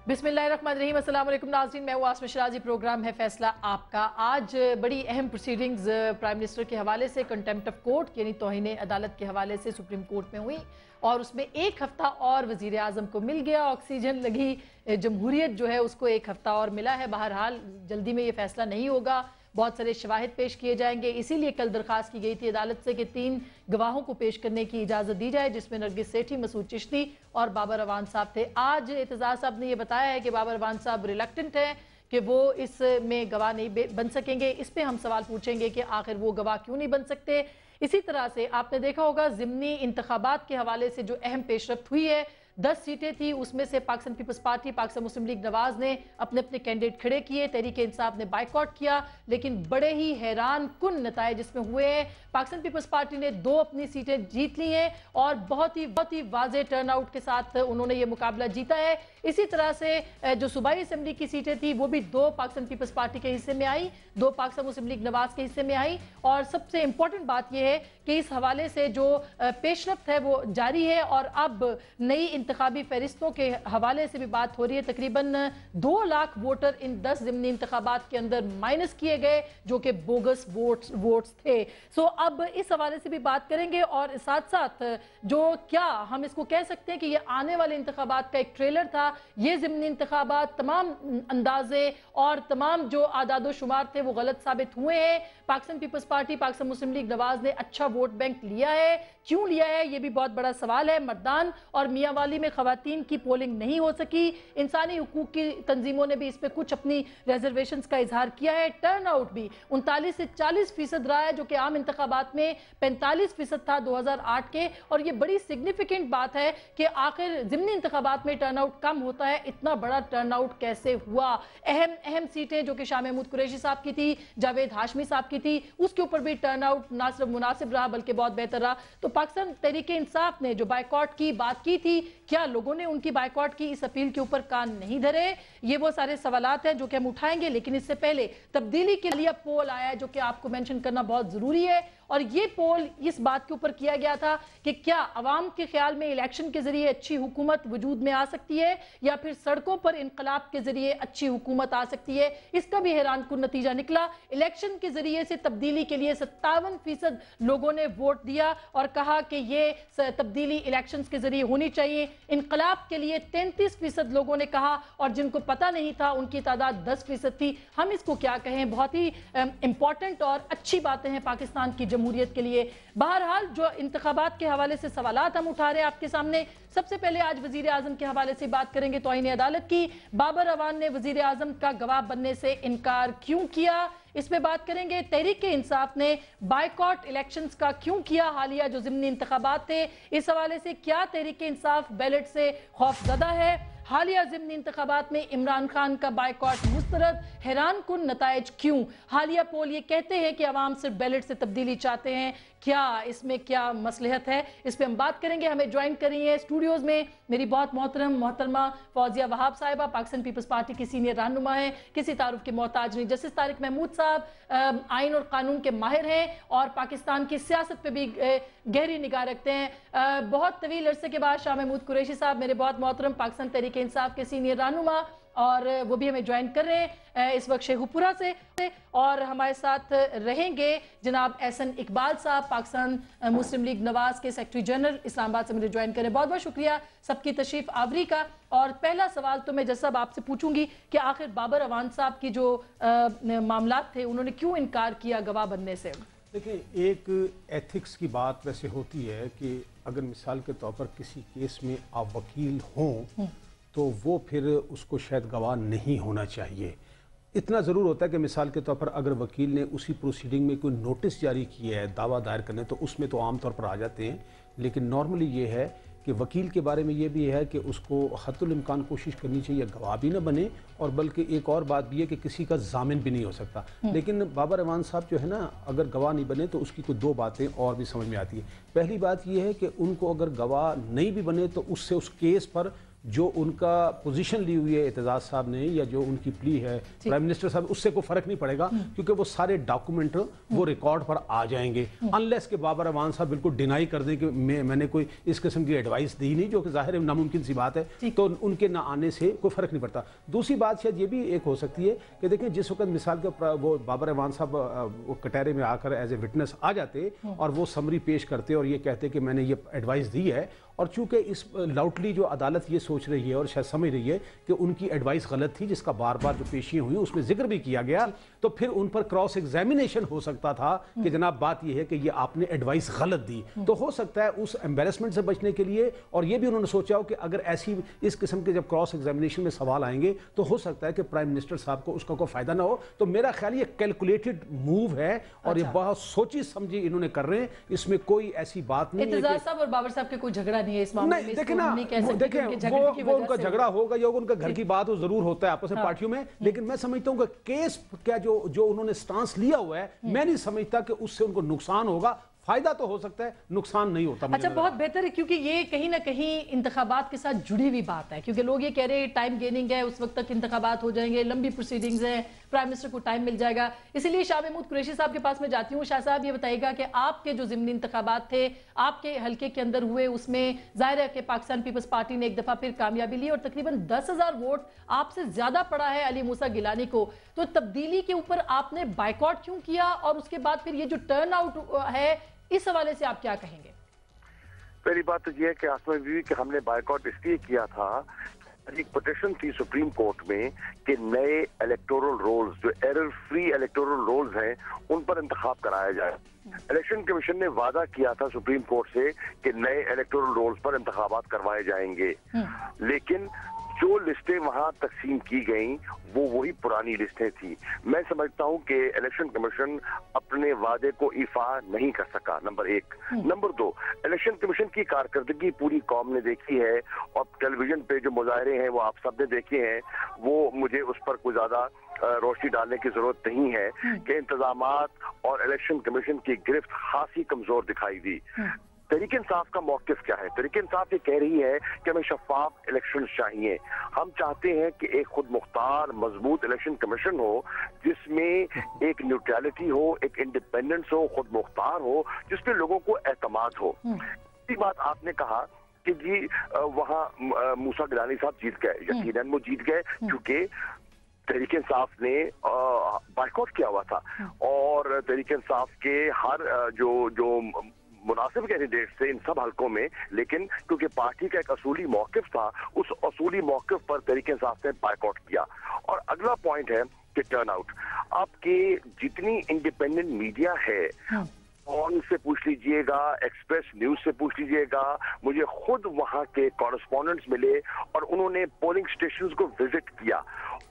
बिस्मिल्लाहिर्रहमानिर्रहीम। अस्सलाम वालेकुम नाज़रीन, मैं हूँ आसमा शिराजी। प्रोग्राम है फैसला आपका। आज बड़ी अहम प्रोसीडिंग्स प्राइम मिनिस्टर के हवाले से कंटेम्प्ट ऑफ कोर्ट यानी तौहीन अदालत के हवाले से सुप्रीम कोर्ट में हुई और उसमें एक हफ्ता और वज़ीर आज़म को मिल गया। ऑक्सीजन लगी जमहूरियत जो है उसको एक हफ्ता और मिला है। बहरहाल जल्दी में ये फैसला नहीं होगा, बहुत सारे शवाहिद पेश किए जाएंगे। इसीलिए कल दरख्वास्त की गई थी अदालत से कि 3 गवाहों को पेश करने की इजाज़त दी जाए, जिसमें नरगिस सेठी, मसूद चिश्ती और बाबर अवान साहब थे। आज एतजाज़ साहब ने यह बताया है कि बाबर अवान साहब रिलक्टेंट हैं कि वो इसमें गवाह नहीं बन सकेंगे। इस पर हम सवाल पूछेंगे कि आखिर वो गवाह क्यों नहीं बन सकते। इसी तरह से आपने देखा होगा ज़िमनी इंतखाबात के हवाले से जो अहम पेशरफ्त हुई है, 10 सीटें थी, उसमें से पाकिस्तान पीपल्स पार्टी, पाकिस्तान मुस्लिम लीग नवाज ने अपने अपने कैंडिडेट खड़े किए, तहरीक इंसाफ ने बाइकआउट किया, लेकिन बड़े ही हैरान कुन नताइज इसमें हुए हैं। पाकिस्तान पीपल्स पार्टी ने 2 अपनी सीटें जीत ली हैं और बहुत ही वाज़ेह टर्नआउट के साथ उन्होंने ये मुकाबला जीता है। इसी तरह से जो सूबाई असेंबली की सीटें थी वो भी 2 पाकिस्तान पीपल्स पार्टी के हिस्से में आई, 2 पाकिस्तान मुस्लिम लीग नवाज के हिस्से में आई। और सबसे इंपॉर्टेंट बात यह है कि इस हवाले से जो पेशरफ्त है वो जारी है और अब नई इंतखाबी फहरिस्तों के हवाले से भी बात हो रही है। तकरीबन 2 लाख वोटर इन 10 ज़िमनी इंतखाबात के अंदर माइनस किए गए जो कि बोगस वोट्स थे। सो अब इस हवाले से भी बात करेंगे और साथ साथ जो क्या हम इसको कह सकते हैं कि ये आने वाले इंतखाबात का एक ट्रेलर था। ये ज़िमनी इंतखाबात तमाम अंदाजे और तमाम जो आदादो शुमार थे वो गलत साबित हुए हैं। पाकिस्तान पीपल्स पार्टी, पाकिस्तान मुस्लिम लीग नवाज ने अच्छा वोट बैंक लिया है, क्यों लिया है ये भी बहुत बड़ा सवाल है। मर्दान और मियांवाली में खवातीन की पोलिंग नहीं हो सकी। इंसानी हुकूक की तंजीमों ने भी इस पर कुछ अपनी रिजर्वेशंस का इजहार किया है। टर्न आउट भी 39 से 40% रहा है जो कि आम इंतखाबात में 45% था 2008 के। और ये बड़ी सिग्निफिकेंट बात है कि आखिर ज़िमनी इंतखाबात में टर्न आउट कम होता है, इतना बड़ा टर्न आउट कैसे हुआ। अहम सीटें जो कि शाह महमूद कुरैशी साहब की थी, जावेद हाशमी साहब की थी, उसके ऊपर भी टर्न आउट ना सिर्फ मुनासिब रहा बल्कि बहुत बेहतर रहा। तो पाकिस्तान तहरीक इंसाफ ने जो बाइकआउट की बात की थी, क्या लोगों ने उनकी बाइकआउट की इस अपील के ऊपर कान नहीं धरे? ये वो सारे सवालात हैं जो कि हम उठाएंगे, लेकिन इससे पहले तब्दीली के लिए पोल आया है जो कि आपको मेंशन करना बहुत जरूरी है। और ये पोल इस बात के ऊपर किया गया था कि क्या अवाम के ख्याल में इलेक्शन के जरिए अच्छी हुकूमत वजूद में आ सकती है या फिर सड़कों पर इनकलाब के जरिए अच्छी हुकूमत आ सकती है। इसका भी हैरान कुन नतीजा निकला। इलेक्शन के जरिए से तब्दीली के लिए 57% लोगों ने वोट दिया और कहा कि ये तब्दीली इलेक्शन के जरिए होनी चाहिए। इनकलाब के लिए 33% लोगों ने कहा और जिनको पता नहीं था उनकी तादाद 10% थी। हम इसको क्या कहें, बहुत ही इंपॉर्टेंट और अच्छी बातें हैं पाकिस्तान की जमहूरियत के लिए। बहरहाल जो इंतखाबात के हवाले से सवालात हम उठा रहे हैं आपके सामने, सबसे पहले आज वजीर आजम के हवाले से बात करेंगे तौहीन अदालत की। बाबर अवान ने वजीर आजम का गवाह बनने से इनकार क्यों किया, इस पे बात करेंगे। तहरीक इंसाफ ने बाइकआउट इलेक्शंस का क्यों किया हालिया जो ज़िमनी इंतखाबात थे, इस हवाले से क्या तहरीक इंसाफ बैलेट से खौफजदा है। हालिया ज़िमनी इंतखाबात में इमरान खान का बाइकआउट मुस्तरद, हैरान कुन नताइज क्यों। हालिया पोल ये कहते हैं कि अवाम सिर्फ बैलेट से तब्दीली चाहते हैं, क्या इसमें क्या मसलहत है, इस पर हम बात करेंगे। हमें ज्वाइन कर रही है स्टूडियोज़ में मेरी बहुत मोहतरमा फौजिया वहाब साहिबा, पाकिस्तान पीपल्स पार्टी की सीनियर रहनुमा है, किसी तारुफ के मोहताज नहीं। जस्टिस तारिक महमूद साहब आइन और कानून के माहिर हैं और पाकिस्तान की सियासत पे भी गहरी निगाह रखते हैं। बहुत तवील अरसे के बाद शाह महमूद कुरैशी साहब मेरे बहुत मोहतरम पाकिस्तान तहरीक इंसाफ के सीनियर रहनुमा, और वो भी हमें ज्वाइन कर रहे हैं इस वक्त शेखुपुरा से। और हमारे साथ रहेंगे जनाब एहसन इकबाल साहब, पाकिस्तान मुस्लिम लीग नवाज के सेक्रेटरी जनरल, इस्लामाबाद से मुझे ज्वाइन करें। बहुत बहुत शुक्रिया सबकी तशरीफ आवरी का। और पहला सवाल तो मैं जैसा आपसे पूछूंगी कि आखिर बाबर अवान साहब की जो मामलात थे उन्होंने क्यों इनकार किया गवाह बनने से। देखिए, एक एथिक्स की बात वैसे होती है कि अगर मिसाल के तौर पर किसी केस में आप वकील हों तो वो फिर उसको शायद गवाह नहीं होना चाहिए। इतना ज़रूर होता है कि मिसाल के तौर पर अगर वकील ने उसी प्रोसीडिंग में कोई नोटिस जारी किया है दावा दायर करने, तो उसमें तो आम तौर पर आ जाते हैं। लेकिन नॉर्मली ये है कि वकील के बारे में ये भी है कि उसको हद्दुल इम्कान कोशिश करनी चाहिए गवाह भी ना बने, और बल्कि एक और बात भी है कि किसी का जामिन भी नहीं हो सकता। लेकिन बाबर अवान साहब जो है ना, अगर गवाह नहीं बने तो उसकी कोई 2 बातें और भी समझ में आती है। पहली बात यह है कि उनको अगर गवाह नहीं भी बने तो उससे उस केस पर जो उनका पोजीशन ली हुई है एतजाज साहब ने या जो उनकी प्ली है प्राइम मिनिस्टर साहब, उससे कोई फर्क नहीं पड़ेगा क्योंकि वो सारे डॉक्यूमेंट वो रिकॉर्ड पर आ जाएंगे, अनलेस के बाबर अवान साहब बिल्कुल डिनाई कर दें कि मैंने कोई इस किस्म की एडवाइस दी नहीं, जो कि जाहिर है नामुमकिन सी बात है, तो उनके ना आने से कोई फर्क नहीं पड़ता। दूसरी बात शायद ये भी एक हो सकती है कि देखें जिस वक्त मिसाल के वो बाबर अवान साहब कटहरे में आकर एज ए विटनेस आ जाते और वो समरी पेश करते और ये कहते कि मैंने ये एडवाइस दी है, और चूंकि इस लाउटली जो अदालत ये सोच रही है और शायद समझ रही है कि उनकी एडवाइस गलत थी, जिसका बार बार जो पेशियां हुई उसमें जिक्र भी किया गया, तो फिर उन पर क्रॉस एग्जामिनेशन हो सकता था कि जनाब बात ये है कि ये आपने एडवाइस गलत दी। तो हो सकता है उस एम्बेरसमेंट से बचने के लिए, और ये भी उन्होंने सोचा हो कि अगर ऐसी इस किस्म के जब क्रॉस एग्जामिनेशन में सवाल आएंगे तो हो सकता है कि प्राइम मिनिस्टर साहब को उसका कोई फायदा ना हो। तो मेरा ख्याल ये कैलकुलेटेड मूव है और ये बहुत सोची समझी इन्होंने कर रहे हैं, इसमें कोई ऐसी बात नहीं है। एतजाज साहब और बाबर साहब के कोई झगड़ा नहीं है इस मामले में, देखें ना, देखें वो उनका झगड़ा होगा या उनका घर की बात हो, जरूर होता है आपस में पार्टियों में, लेकिन मैं समझता हूँ कि केस क्या जो उन्होंने स्टांस लिया हुआ है, मैं नहीं समझता कि उससे उनको नुकसान होगा। फायदा तो हो सकता है, नुकसान नहीं होता। अच्छा, बहुत बेहतर है, क्योंकि ये कहीं ना कहीं इंतखाबात के साथ जुड़ी हुई बात है, क्योंकि लोग ये कह रहे हैं टाइम गेनिंग है, उस वक्त तक इंतखाबात हो जाएंगे, लंबी प्रोसीडिंग्स हैं, प्राइम मिनिस्टर को टाइम मिल जाएगा। इसीलिए शाह महमूद कुरैशी साहब के पास मैं जाती हूँ। शाह साहब ये बताइएगा कि आपके जो ज़िमनी इंतखाबात थे आपके हल्के के अंदर हुए, उसमें जाहिर है कि पाकिस्तान पीपल्स पार्टी ने एक दफ़ा फिर कामयाबी ली और तकरीबन 10,000 वोट आपसे ज़्यादा पड़ा है अली मूसा गिलानी को। तो तब्दीली के ऊपर आपने बाइकआउट क्यों किया, और उसके बाद फिर ये जो टर्न आउट है, इस हवाले से आप क्या कहेंगे? पहली बात तो ये है कि आसमा बीवी कि हमने बाइकआउट इसलिए किया था, एक पिटीशन थी सुप्रीम कोर्ट में कि नए इलेक्टोरल रोल्स, जो एरर फ्री इलेक्टोरल रोल्स हैं, उन पर इंतखाब कराया जाए। इलेक्शन कमीशन ने वादा किया था सुप्रीम कोर्ट से कि नए इलेक्टोरल रोल्स पर इंतखाबात करवाए जाएंगे, लेकिन जो लिस्टें वहां तकसीम की गईं वो वही पुरानी लिस्टें थी। मैं समझता हूं कि इलेक्शन कमीशन अपने वादे को इफा नहीं कर सका, नंबर एक। नंबर दो, इलेक्शन कमीशन की कारकर्दगी पूरी कौम ने देखी है और टेलीविजन पे जो मुजाहरे हैं वो आप सब ने देखे हैं, वो मुझे उस पर कोई ज्यादा रोशनी डालने की जरूरत नहीं है कि इंतजामात और इलेक्शन कमीशन की गिरफ्त खासी कमजोर दिखाई दी। तहरीक इंसाफ का मौकिफ क्या है? तहरीक इंसाफ ये कह रही है कि हमें शफाफ इलेक्शन चाहिए। हम चाहते हैं कि एक खुद मुख्तार मजबूत इलेक्शन कमीशन हो, जिसमें एक न्यूट्रलिटी हो, एक इंडिपेंडेंस हो, खुद मुख्तार हो, जिसपे लोगों को एतमाद हो। इसी बात आपने कहा कि जी वहाँ मूसा गिलानी साहब जीत गए, यकीनन वो जीत गए क्योंकि तहरीक इंसाफ ने बाइकआउट किया हुआ था और तहरीक इंसाफ के हर जो मुनासिब कैंडिडेट थे इन सब हलकों में, लेकिन क्योंकि पार्टी का एक असूली मौकिफ था, उस असूली मौकिफ पर तहरीक इंसाफ ने बाइकआउट किया। और अगला पॉइंट है कि टर्न आउट। आपके जितनी इंडिपेंडेंट मीडिया है, ऑन से पूछ लीजिएगा, एक्सप्रेस न्यूज से पूछ लीजिएगा, मुझे खुद वहां के कॉरेस्पॉन्डेंट्स मिले और उन्होंने पोलिंग स्टेशंस को विजिट किया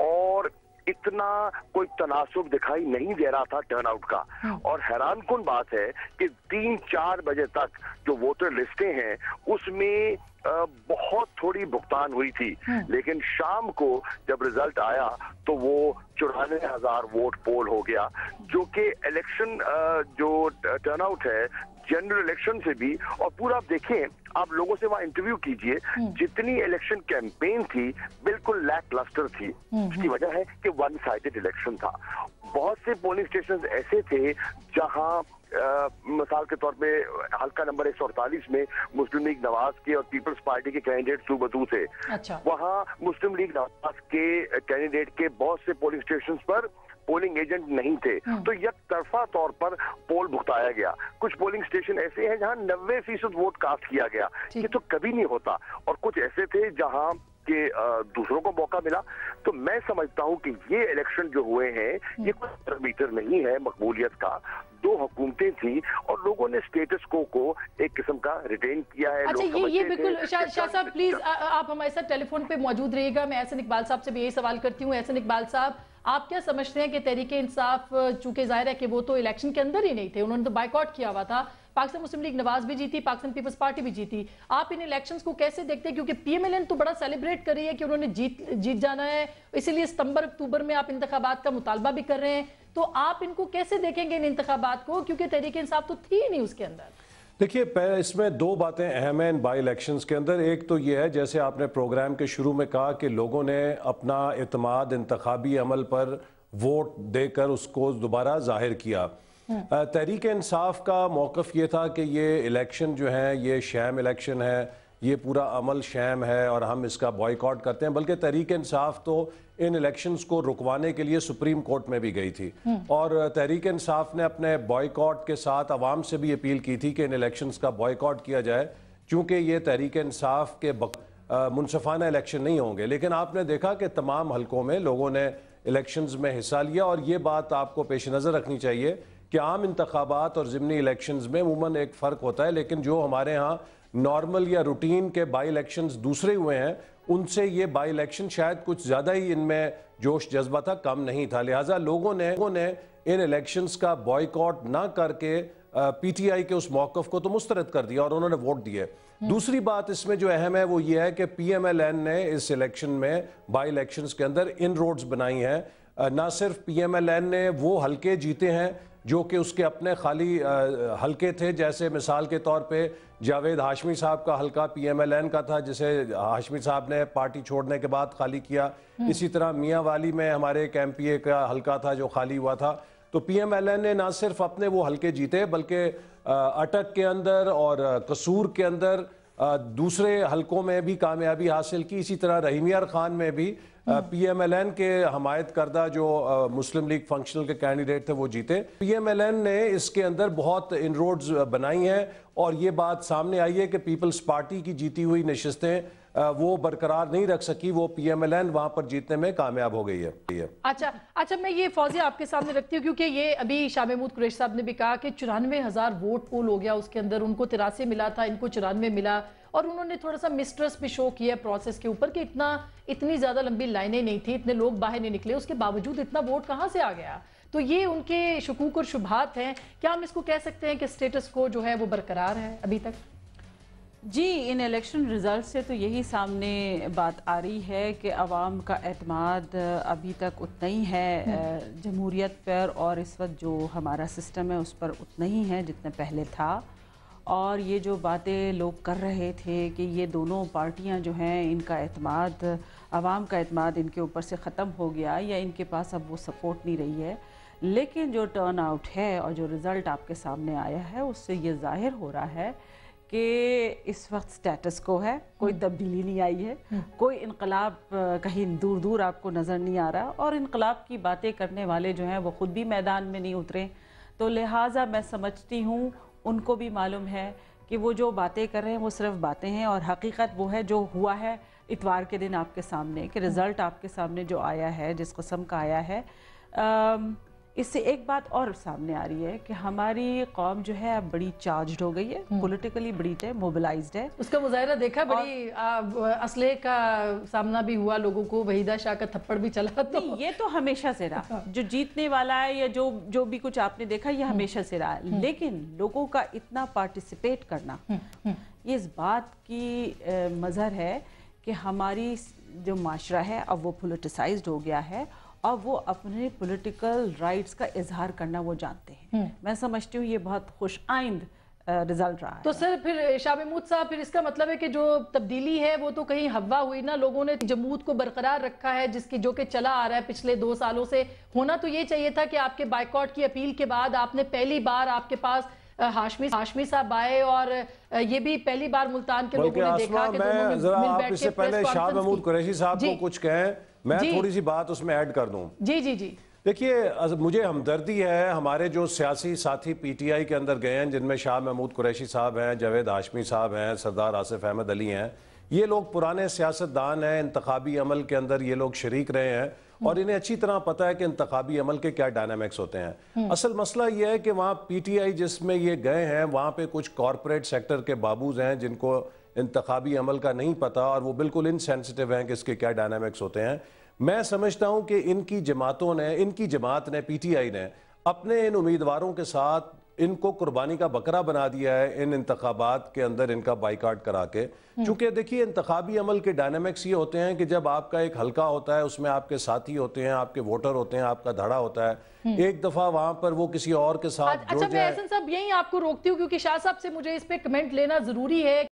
और इतना कोई तनासुब दिखाई नहीं दे रहा था टर्नआउट का। और हैरानकुन बात है कि 3-4 बजे तक जो वोटर लिस्टें हैं उसमें बहुत थोड़ी भुगतान हुई थी, लेकिन शाम को जब रिजल्ट आया तो वो 94,000 वोट पोल हो गया, जो कि इलेक्शन जो टर्नआउट है जनरल इलेक्शन से भी, और पूरा आप देखें, आप लोगों से वहां इंटरव्यू कीजिए, जितनी इलेक्शन कैंपेन थी बिल्कुल लैक लस्टर थी। इसकी वजह है कि वन साइडेड इलेक्शन था। बहुत से पोलिंग स्टेशन ऐसे थे जहां मिसाल के तौर पे हल्का नंबर 148 में मुस्लिम लीग नवाज के और पीपल्स पार्टी के कैंडिडेट सुबतू थे। अच्छा। वहां मुस्लिम लीग नवाज के कैंडिडेट के बहुत से पोलिंग स्टेशन पर पोलिंग एजेंट नहीं थे, तो एक तरफा तौर पर पोल भुगताया गया। कुछ पोलिंग स्टेशन ऐसे हैं जहां 90% वोट कास्ट किया गया, ये तो कभी नहीं होता। और कुछ ऐसे थे जहां के दूसरों को मौका मिला। तो मैं समझता हूं कि ये इलेक्शन जो हुए हैं ये कोई पैरामीटर नहीं है मकबूलियत का। 2 हुकूमतें थी और लोगों ने स्टेटस को एक किस्म का रिटेन किया है। अच्छा, ये बिल्कुल शाह साहब प्लीज आप हमारे साथ टेलीफोन पे मौजूद रहिएगा। मैं एहसन इकबाल साहब से भी यही सवाल करती हूँ। एहसन इकबाल साहब, आप क्या समझते हैं कि तहरीक इंसाफ, चूंकि जाहिर है कि वो तो इलेक्शन के अंदर ही नहीं थे, उन्होंने तो बाइकआउट किया हुआ था, पाकिस्तान मुस्लिम लीग नवाज भी जीती, पाकिस्तान पीपल्स पार्टी भी जीती, आप इन इलेक्शंस को कैसे देखते हैं? क्योंकि पीएमएलएन तो बड़ा सेलिब्रेट कर रही है कि उन्होंने जीत जाना है, इसीलिए सितंबर अक्टूबर में आप इंतखाबात का मुतालबा भी कर रहे हैं, तो आप इनको कैसे देखेंगे इन इंतखाबात को, क्योंकि तहरीक इंसाफ तो थी ही नहीं उसके अंदर? دیکھیے اس میں دو باتیں اہم ہیں ان بائی الیکشنز کے اندر. ایک تو یہ ہے جیسے آپ نے پروگرام کے شروع میں کہا کہ لوگوں نے اپنا اعتماد انتخابی عمل پر ووٹ دے کر اس کو دوبارہ ظاہر کیا. تحریک انصاف کا موقف یہ تھا کہ یہ الیکشن جو ہے یہ شام الیکشن ہے, یہ پورا عمل شام ہے اور ہم اس کا بائیکاٹ کرتے ہیں. بلکہ تحریک انصاف تو ان الیکشنز کو رکوانے کے لیے سپریم کورٹ میں بھی گئی تھی, اور تحریک انصاف نے اپنے بائیکاٹ کے ساتھ عوام سے بھی اپیل کی تھی کہ ان الیکشنز کا بائیکاٹ کیا جائے, چونکہ یہ تحریک انصاف کے منصفانہ الیکشن نہیں ہوں گے. لیکن آپ نے دیکھا کہ تمام حلقوں میں لوگوں نے الیکشنز میں حصہ لیا, اور یہ بات آپ کو پیش نظر رکھنی چاہیے کہ عام انتخابات اور ضمنی الیکشنز میں عموماً ایک فرق ہوتا ہے, لیکن جو ہمارے ہاں نارمل یا روٹین کے بائی الیکشنز دوسرے ہوئے ہیں ان سے یہ بائی الیکشن شاید کچھ زیادہ ہی ان میں جوش جذبہ تھا, کم نہیں تھا. لہٰذا لوگوں نے ان الیکشنز کا بائیکاٹ نہ کر کے پی ٹی آئی کے اس موقف کو تو مسترد کر دیا اور انہوں نے ووٹ دیے. دوسری بات اس میں جو اہم ہے وہ یہ ہے کہ پی ایم ایل این نے اس الیکشن میں بائی الیکشنز کے اندر ان روڈز بنائی ہیں. نہ صرف پی ایم ایل این نے وہ حلقے جیتے ہیں جو کہ اس کے اپنے خالی حلقے تھے, جیسے مثال کے طور پہ جاوید ہاشمی صاحب کا حلقہ پی ایم ایل این کا تھا جسے ہاشمی صاحب نے پارٹی چھوڑنے کے بعد خالی کیا. اسی طرح میاں والی میں ہمارے ایک ایم پی اے کا حلقہ تھا جو خالی ہوا تھا. تو پی ایم ایل این نے نہ صرف اپنے وہ حلقے جیتے بلکہ اٹک کے اندر اور قصور کے اندر دوسرے حلقوں میں بھی کامیابی حاصل کی. اسی طرح رحیم یار خان میں بھی پی ایم ایل این کے حمایت کردہ جو مسلم لیگ فنکشنل کے کینڈیڈیٹ تھے وہ جیتے. پی ایم ایل این نے اس کے اندر بہت ان روڈز بنائی ہیں, اور یہ بات سامنے آئی ہے کہ پیپلز پارٹی کی جیتی ہوئی نشستیں وہ برقرار نہیں رکھ سکی, وہ پی ایم ایل این وہاں پر جیتنے میں کامیاب ہو گئی ہے. اچھا میں یہ فوزیہ آپ کے سامنے رکھتی ہوں, کیونکہ یہ ابھی شاہ محمود قریشی صاحب نے بھی کہا کہ 94,000 ووٹ پول ہو گیا, اس کے اندر ان کو 83 ملا تھا, ان کو 94 ملا, اور انہوں نے تھوڑا سا مسٹرس بھی شو کیا پروسیس کے اوپر کہ اتنی زیادہ لمبی لائنیں نہیں تھی, اتنے لوگ باہر نہیں نکلے, اس کے باوجود اتنا ووٹ کہاں سے آ گیا. تو یہ ان کے شکوک اور شبہات ہیں. کیا ہم اس کو کہہ سکتے ہیں کہ سٹیٹس کو جو ہے وہ برقرار ہے ابھی تک؟ جی, ان الیکشن ریزلٹ سے تو یہی سامنے بات آ رہی ہے کہ عوام کا اعتماد ابھی تک اتنا ہی ہے جمہوریت پر, اور اس وقت جو ہمارا سسٹم ہے اس پر اتنا ہی ہے جتنا پہلے تھا. اور یہ جو باتیں لوگ کر رہے تھے کہ یہ دونوں پارٹیاں جو ہیں ان کا اعتماد, عوام کا اعتماد ان کے اوپر سے ختم ہو گیا یا ان کے پاس اب وہ سپورٹ نہیں رہی ہے, لیکن جو ٹرن آؤٹ ہے اور جو رزلٹ آپ کے سامنے آیا ہے اس سے یہ ظاہر ہو رہا ہے کہ اس وقت سٹیٹس کو ہے, کوئی تبدیلی نہیں آئی ہے, کوئی انقلاب کہیں دور دور آپ کو نظر نہیں آ رہا, اور انقلاب کی باتیں کرنے والے جو ہیں وہ خود بھی میدان میں نہیں اترے. تو لہٰذا میں سمجھتی ہوں ان کو بھی معلوم ہے کہ وہ جو باتیں کر رہے ہیں وہ صرف باتیں ہیں, اور حقیقت وہ ہے جو ہوا ہے اتوار کے دن آپ کے سامنے, کہ رزلٹ آپ کے سامنے جو آیا ہے جس قسم کا آیا ہے. اس سے ایک بات اور سامنے آ رہی ہے کہ ہماری قوم جو ہے اب بڑی چارجڈ ہو گئی ہے, پولیٹیکلی بڑی موبلائزڈ ہے. اس کا مظاہرہ دیکھا, بڑی اسلحے کا سامنا بھی ہوا لوگوں کو, وحیدہ شاہ کا تھپڑ بھی چلا. تو یہ تو ہمیشہ سے رہا, جو جیتنے والا ہے یا جو بھی کچھ آپ نے دیکھا یہ ہمیشہ سے رہا, لیکن لوگوں کا اتنا پارٹیسپیٹ کرنا یہ اس بات کی مظہر ہے کہ ہماری جو معاشرہ ہے اب وہ پولیٹیسائزڈ ہو گیا ہے, اور وہ اپنے پولیٹیکل رائٹس کا اظہار کرنا وہ جانتے ہیں. میں سمجھتی ہوں یہ بہت خوش آئند رزلٹ رہا ہے. تو سر پھر شاہ محمود صاحب, پھر اس کا مطلب ہے کہ جو تبدیلی ہے وہ تو کہیں ہوا ہوئی نا, لوگوں نے جمود کو برقرار رکھا ہے جو کہ چلا آ رہا ہے پچھلے 2 سالوں سے. ہونا تو یہ چاہیے تھا کہ آپ کے بائیکاٹ کی اپیل کے بعد آپ نے پہلی بار آپ کے پاس ہاشمی صاحب آئے, اور یہ بھی پہلی بار ملتان کے لوگوں نے دیکھا کہ دونوں نے مل بیٹھ کے پہلے شاہ محمود قریشی صاحب کو کچھ کہیں, میں تھوڑی سی بات اس میں ایڈ کر دوں. جی دیکھیے, مجھے ہمدردی ہے ہمارے جو سیاسی ساتھی پی ٹی آئی کے اندر گئے ہیں, جن میں شاہ محمود قریشی صاحب ہیں, جاوید ہاشمی صاحب ہیں, سردار آصف احمد علی ہیں. یہ لوگ پرانے سیاستدان ہیں, انتخابی عمل کے اندر یہ لوگ شریک رہے ہیں, اور انہیں اچھی طرح پتہ ہے کہ انتخابی عمل کے کیا ڈائنامکس ہوتے ہیں. اصل مسئلہ یہ ہے کہ وہاں پی ٹی آئی جس میں یہ گئے ہیں وہاں پہ کچھ کارپوریٹ سیکٹر کے بابوز ہیں جن کو انتخابی عمل کا نہیں پتہ, اور وہ بالکل انسینسٹیو ہیں کہ اس کے کیا ڈائنامکس ہوتے ہیں. میں سمجھتا ہوں کہ ان کی جماعت نے پی ٹی آئی نے اپنے ان امیدواروں کے ساتھ इनको कुर्बानी का बकरा बना दिया है इन इंतखाबात के अंदर इनका बाइकाट करा के। चूंकि देखिए इंतखाबी अमल के डायनामिक्स ये होते हैं कि जब आपका एक हलका होता है उसमें आपके साथी होते हैं, आपके वोटर होते हैं, आपका धड़ा होता है, एक दफा वहां पर वो किसी और के साथ जुड़ अच्छा, मैं जाए। एहसन साहब यही आपको रोकती हूँ क्योंकि शाह साहब से मुझे इस पे कमेंट लेना जरूरी है।